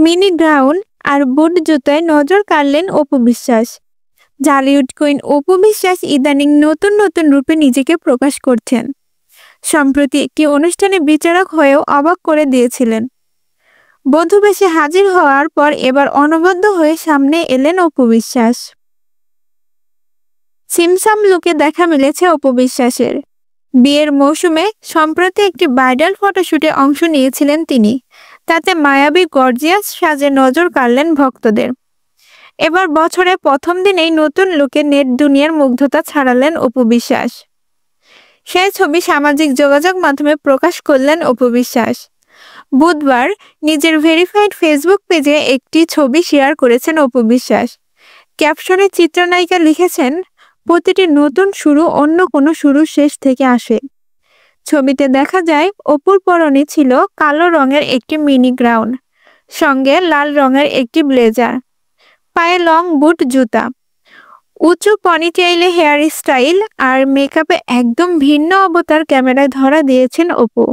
Mini gown আর বুট জুতায় নজর কাড়লেন Apu Biswas. Dhallywood queen Apu Biswas ইদানিং নতুন নতুন রূপে নিজেকে প্রকাশ করছেন। সম্প্রতি একটি অনুষ্ঠানে বিচারক হয়েও অবাক করে দিয়েছিলেন। বধূ বেশে হাজির হওয়ার পর এবার অনবদ্য হয়ে সামনে এলেন অপু বিশ্বাস। সিমসাম লুকে দেখা মিলেছে অপু বিশ্বাসের। বিয়ের মৌসুমে সম্প্রতি একটি ব্রাইডাল ফটোশুটে অংশ নিয়েছিলেন তিনি। তাতে মায়াবী গর্জিয়াস সাজে নজর কাড়লেন ভক্তদের। এবার বছরের প্রথম দিনেই নতুন লুকে নেট দুনিয়ার মুগ্ধতা ছাড়ালেন অপু বিশ্বাস। সেই ছবি সামাজিক যোগাযোগ মাধ্যমে প্রকাশ করলেন অপু বিশ্বাস। বুধবার নিজের ভেরিফাইড ফেসবুক পেজে একটি ছবি শেয়ার করেছেন অপু বিশ্বাস। ক্যাপশনে চিত্রনায়িকা লিখেছেন, প্রতিটি নতুন শুরু অন্য কোনো শুরুর শেষ থেকে আসে। ছবিতে দেখা যায় অপুর পরনে ছিল কালো রঙের একটি মিনি গাউন, সঙ্গে লাল রঙের একটি ব্লেজার, পায়ে লং বুট জুতা। উঁচু পনিটেইলে হেয়ার স্টাইল আর মেকআপে একদম ভিন্ন অবতার ক্যামেরায় ধরা দিয়েছেন অপু।